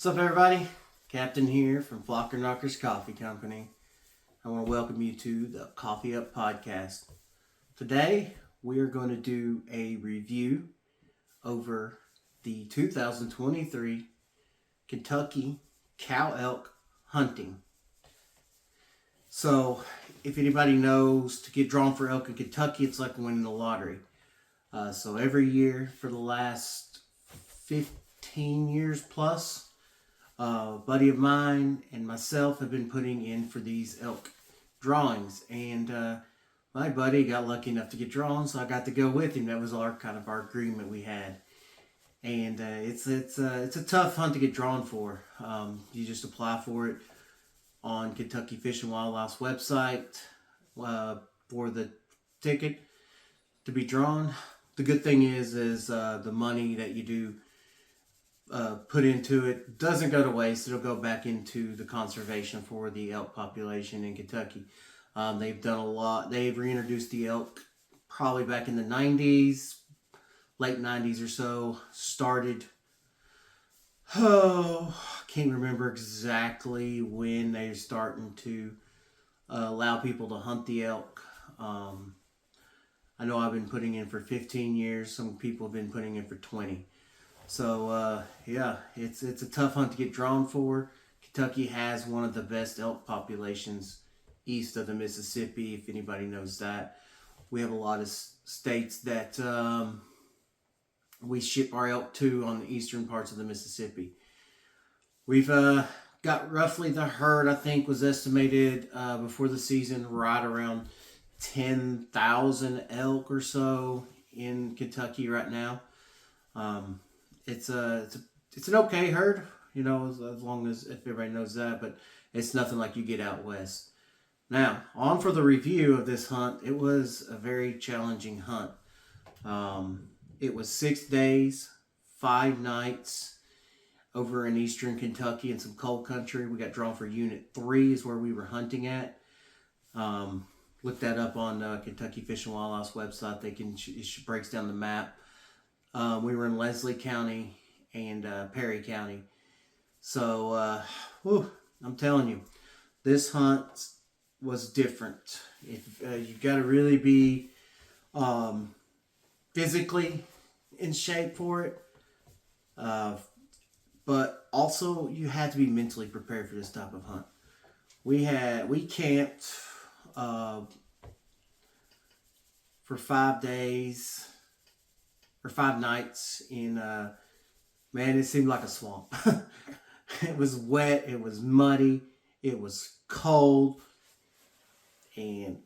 What's up, everybody? Captain here from Flocker Knockers Coffee Company. I want to welcome you to the Coffee Up Podcast. Today, we are going to do a review over the 2023 Kentucky Cow Elk hunting. So, if anybody knows, to get drawn for elk in Kentucky, it's like winning the lottery. So every year for the last 15 years plus, a buddy of mine and myself have been putting in for these elk drawings, and my buddy got lucky enough to get drawn, so I got to go with him. That was our agreement we had, and it's a tough hunt to get drawn for. You just apply for it on Kentucky Fish and Wildlife's website for the ticket to be drawn. The good thing is the money that you do put into it doesn't go to waste. It'll go back into the conservation for the elk population in Kentucky. They've done a lot. They've reintroduced the elk probably back in the 90s, late 90s or so. Started, I can't remember exactly when they're starting to allow people to hunt the elk. I know I've been putting in for 15 years. Some people have been putting in for 20. So, yeah, it's a tough hunt to get drawn for. Kentucky has one of the best elk populations east of the Mississippi, if anybody knows that. We have a lot of states that we ship our elk to on the eastern parts of the Mississippi. We've got roughly the herd, I think, was estimated before the season right around 10,000 elk or so in Kentucky right now. It's an okay herd, as long as if everybody knows that, but it's nothing like you get out west. Now, on for the review of this hunt. It was a very challenging hunt. It was 6 days, 5 nights over in eastern Kentucky in some cold country. We got drawn for Unit 3 is where we were hunting at. Look that up on Kentucky Fish and Wildlife's website. It breaks down the map. We were in Leslie County and Perry County. So, I'm telling you, this hunt was different. You've got to really be physically in shape for it. But also, you had to be mentally prepared for this type of hunt. We camped for 5 days or 5 nights in, man, it seemed like a swamp. It was wet, it was muddy, it was cold, and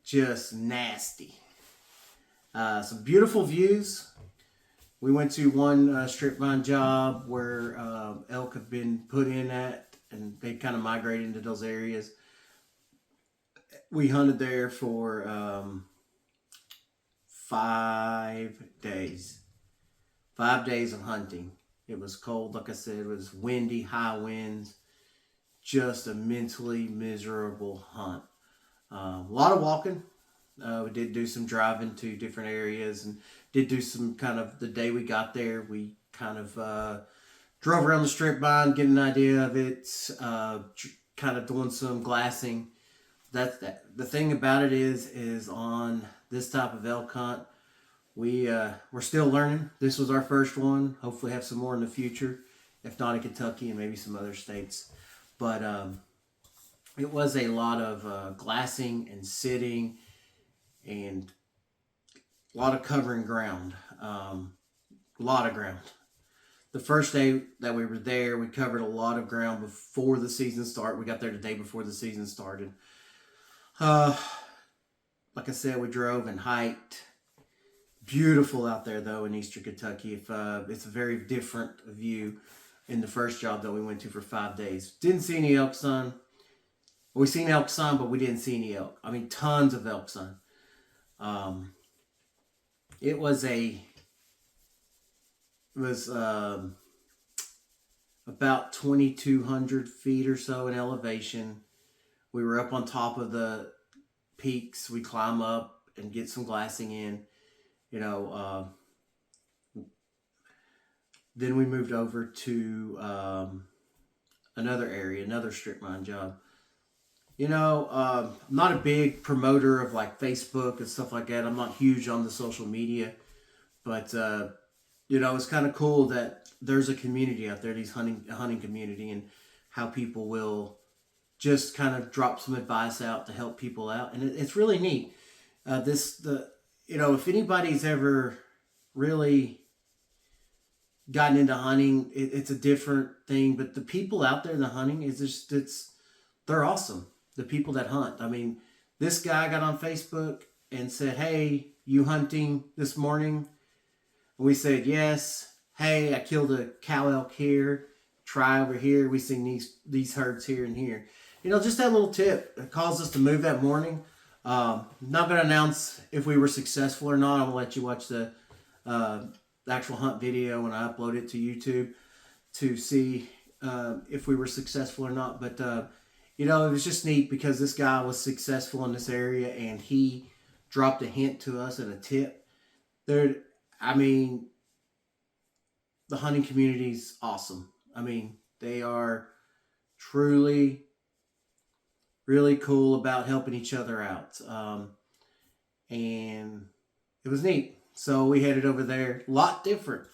just nasty. Some beautiful views. We went to one strip mine job where elk have been put in at, and they kind of migrated into those areas. We hunted there for 5 days. 5 days of hunting. It was cold, like I said. It was windy, high winds. Just a mentally miserable hunt. A lot of walking. We did do some driving to different areas, and did do some the day we got there, we drove around the strip mine, get an idea of it, doing some glassing. The thing about it is on this type of elk hunt, we're still learning. This was our first one. Hopefully have some more in the future, if not in Kentucky and maybe some other states. But it was a lot of glassing and sitting and a lot of covering ground. A lot of ground. The first day that we were there, we covered a lot of ground before the season started. We got there the day before the season started. Like I said, we drove and hiked. Beautiful out there, though, in eastern Kentucky. It's a very different view in the first job that we went to for 5 days. Didn't see any elk sun. We seen elk sun, but we didn't see any elk. I mean, tons of elk sun. It was about 2,200 feet or so in elevation. We were up on top of the peaks. We climb up and get some glassing in. Then we moved over to another area, another strip mine job. I'm not a big promoter of like Facebook and stuff like that. I'm not huge on the social media, but it's kind of cool that there's a community out there, these hunting community, and how people will just kind of drop some advice out to help people out, and it's really neat. If anybody's ever really gotten into hunting, it's a different thing. But the people out there in the hunting is just they're awesome. The people that hunt. I mean, this guy got on Facebook and said, "Hey, you hunting this morning?" And we said, "Yes." "Hey, I killed a cow elk here. Try over here. We seen these herds here and here." Just that little tip that caused us to move that morning. Not going to announce if we were successful or not. I'm going to let you watch the actual hunt video when I upload it to YouTube to see if we were successful or not. But, it was just neat because this guy was successful in this area and he dropped a hint to us and a tip. The hunting community's awesome. I mean, they are truly really cool about helping each other out. And it was neat. So we headed over there. A lot different.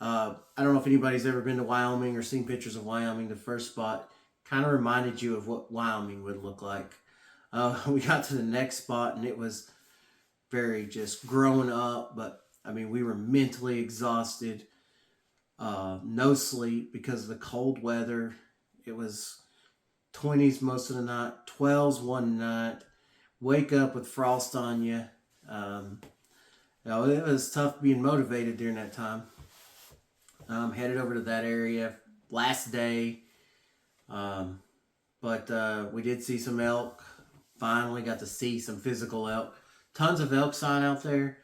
I don't know if anybody's ever been to Wyoming or seen pictures of Wyoming. The first spot kind of reminded you of what Wyoming would look like. We got to the next spot and it was very just growing up. But, we were mentally exhausted. No sleep because of the cold weather. It was 20s most of the night, 12s one night, wake up with frost on you. It was tough being motivated during that time. Headed over to that area last day. But we did see some elk. Finally got to see some physical elk. Tons of elk sign out there.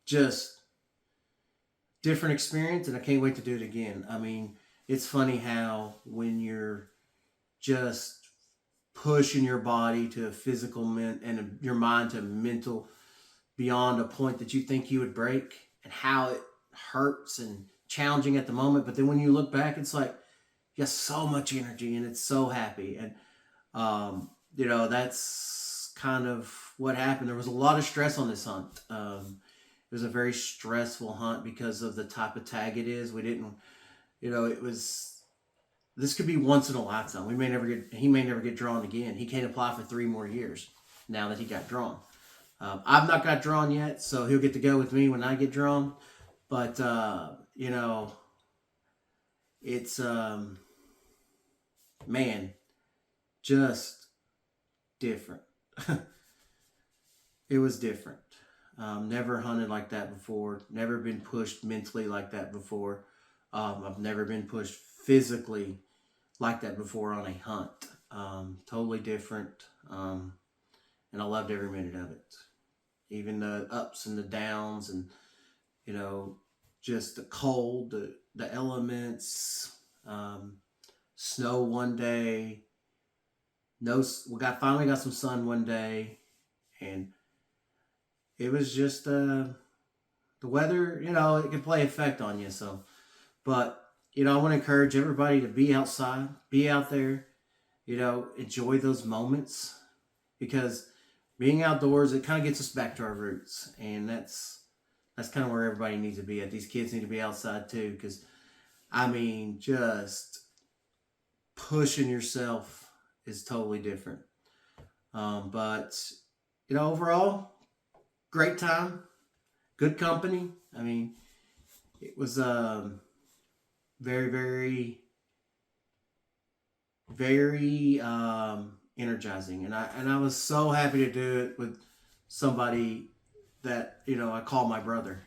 Just different experience, and I can't wait to do it again. It's funny how when you're just pushing your body to a physical and your mind to mental beyond a point that you think you would break, and how it hurts and challenging at the moment. But then when you look back, it's like you have so much energy and it's so happy. And, that's kind of what happened. There was a lot of stress on this hunt. It was a very stressful hunt because of the type of tag it is. We didn't, this could be once in a lifetime. He may never get drawn again. He can't apply for 3 more years now that he got drawn. I've not got drawn yet, so he'll get to go with me when I get drawn. But, it's, just different. It was different. Never hunted like that before. Never been pushed mentally like that before. I've never been pushed physically like that before on a hunt. Totally different. And I loved every minute of it. Even the ups and the downs and, just the cold, the elements, snow one day. Finally got some sun one day, and it was just the weather. It can play effect on you. So, but I want to encourage everybody to be outside, be out there. Enjoy those moments, because being outdoors, it kind of gets us back to our roots, and that's kind of where everybody needs to be at. These kids need to be outside too, because just pushing yourself is totally different. But overall, great time, good company. It was very, very, very energizing, and I was so happy to do it with somebody that I call my brother.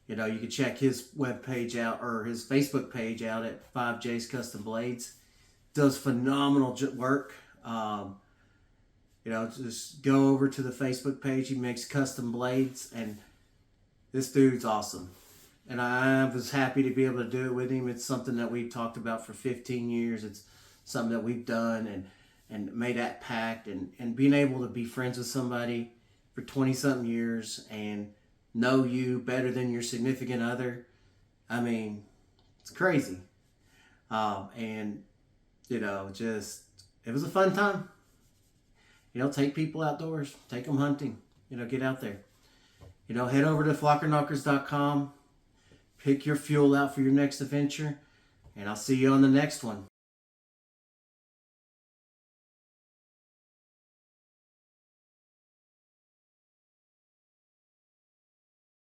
You can check his webpage out, or his Facebook page out, at 5J's Custom Blades. Does phenomenal work. Just go over to the Facebook page. He makes custom blades, and this dude's awesome. And I was happy to be able to do it with him. It's something that we've talked about for 15 years. It's something that we've done and made that pact, and being able to be friends with somebody for 20-something years and know you better than your significant other. It's crazy. And, just, it was a fun time. Take people outdoors, take them hunting, get out there. Head over to flockerknockers.com, pick your fuel out for your next adventure, and I'll see you on the next one.